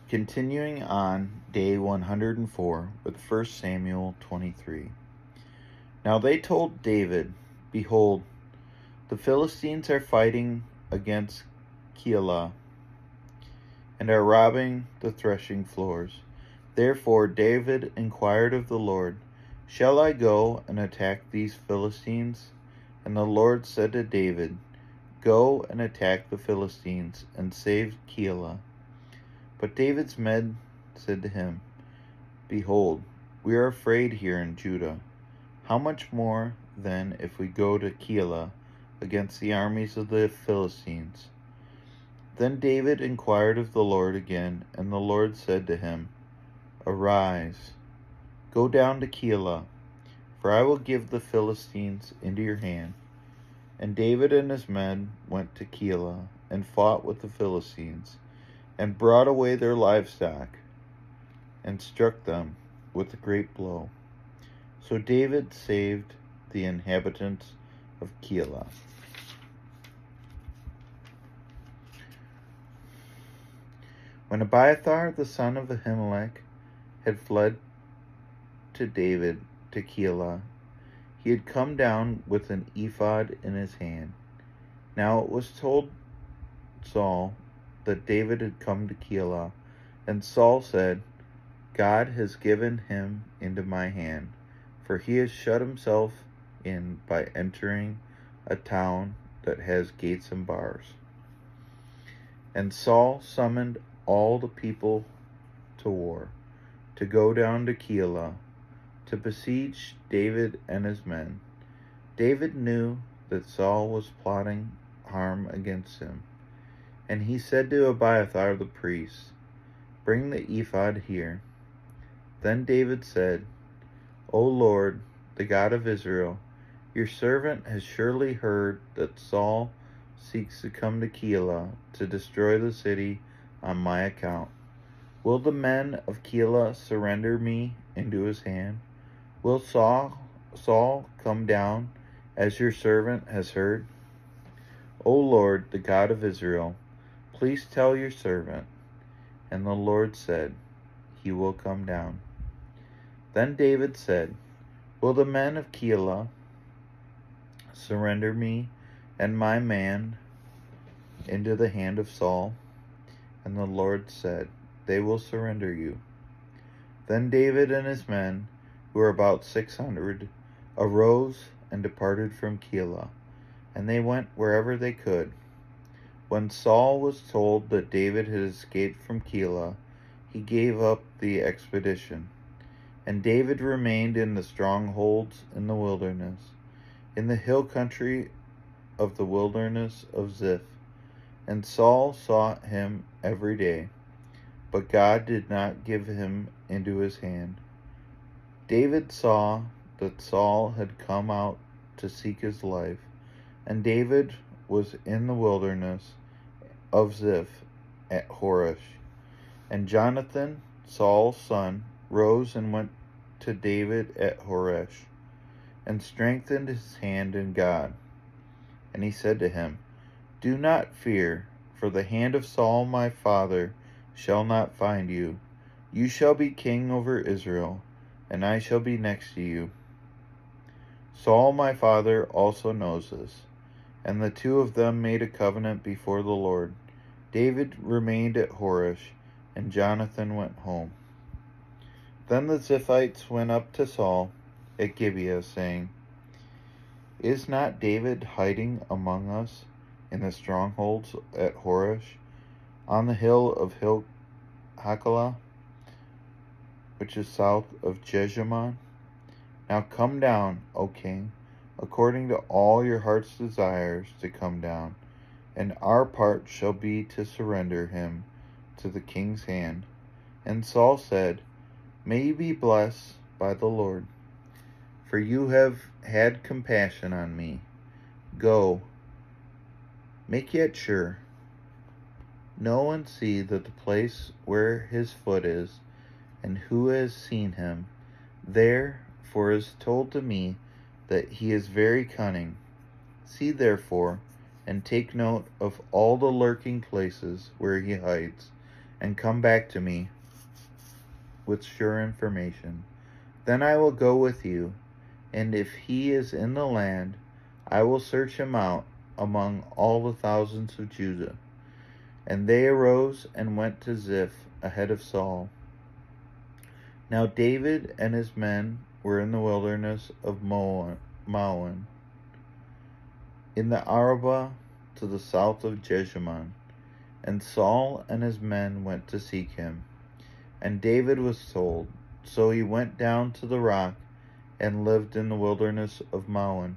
Continuing on day 104 with 1 Samuel 23. Now they told David, "Behold, the Philistines are fighting against Keilah and are robbing the threshing floors." Therefore David inquired of the Lord, "Shall I go and attack these Philistines?" And the Lord said to David, "Go and attack the Philistines and save Keilah." But David's men said to him, "Behold, we are afraid here in Judah. How much more, then, if we go to Keilah against the armies of the Philistines?" Then David inquired of the Lord again, and the Lord said to him, "Arise, go down to Keilah, for I will give the Philistines into your hand." And David and his men went to Keilah and fought with the Philistines, and brought away their livestock, and struck them with a great blow. So David saved the inhabitants of Keilah. When Abiathar the son of Ahimelech had fled to David to Keilah, he had come down with an ephod in his hand. Now it was told Saul that David had come to Keilah, and Saul said, "God has given him into my hand, for he has shut himself in by entering a town that has gates and bars." And Saul summoned all the people to war, to go down to Keilah, to besiege David and his men. David knew that Saul was plotting harm against him, and he said to Abiathar the priest, "Bring the ephod here." Then David said, "O Lord, the God of Israel, your servant has surely heard that Saul seeks to come to Keilah to destroy the city on my account. Will the men of Keilah surrender me into his hand? Will Saul come down as your servant has heard? O Lord, the God of Israel, please tell your servant." And the Lord said, "He will come down." Then David said, "Will the men of Keilah surrender me and my man into the hand of Saul?" And the Lord said, "They will surrender you." Then David and his men, who were about 600, arose and departed from Keilah, and they went wherever they could. When Saul was told that David had escaped from Keilah, he gave up the expedition. And David remained in the strongholds in the wilderness, in the hill country of the wilderness of Ziph. And Saul sought him every day, but God did not give him into his hand. David saw that Saul had come out to seek his life, and David was in the wilderness of Ziph at Horesh. And Jonathan, Saul's son, rose and went to David at Horesh, and strengthened his hand in God. And he said to him, "Do not fear, for the hand of Saul my father shall not find you. You shall be king over Israel, and I shall be next to you. Saul my father also knows this." And the two of them made a covenant before the Lord. David remained at Horesh, and Jonathan went home. Then the Ziphites went up to Saul at Gibeah, saying, "Is not David hiding among us in the strongholds at Horesh, on the hill of Hachilah, which is south of Jeshimon? Now come down, O king, according to all your heart's desires to come down, and our part shall be to surrender him to the king's hand." And Saul said, "May you be blessed by the Lord, for you have had compassion on me. Go, make yet sure. Know and see that the place where his foot is, and who has seen him, there, for it is told to me that he is very cunning. See therefore, and take note of all the lurking places where he hides, and come back to me with sure information. Then I will go with you, and if he is in the land, I will search him out among all the thousands of Judah. And they arose and went to Ziph ahead of Saul. Now David and his men were in the wilderness of Maon, in the Arabah to the south of Jeshimon. And Saul and his men went to seek him. And David was told, so he went down to the rock and lived in the wilderness of Maon.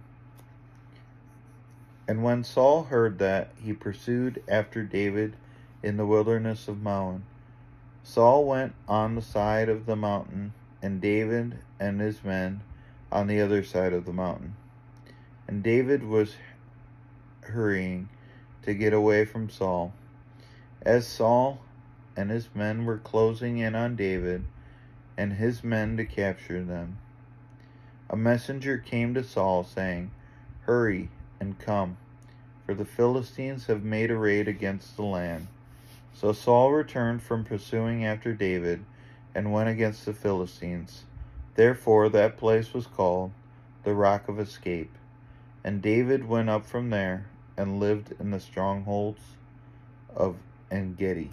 And when Saul heard that, he pursued after David in the wilderness of Maon. Saul went on the side of the mountain, and David and his men on the other side of the mountain. And David was hurrying to get away from Saul. As Saul and his men were closing in on David and his men to capture them, a messenger came to Saul, saying, Hurry and come, for the Philistines have made a raid against the land. So Saul returned from pursuing after David and went against the Philistines. Therefore that place was called the Rock of Escape. And David went up from there and lived in the strongholds of En-Gedi.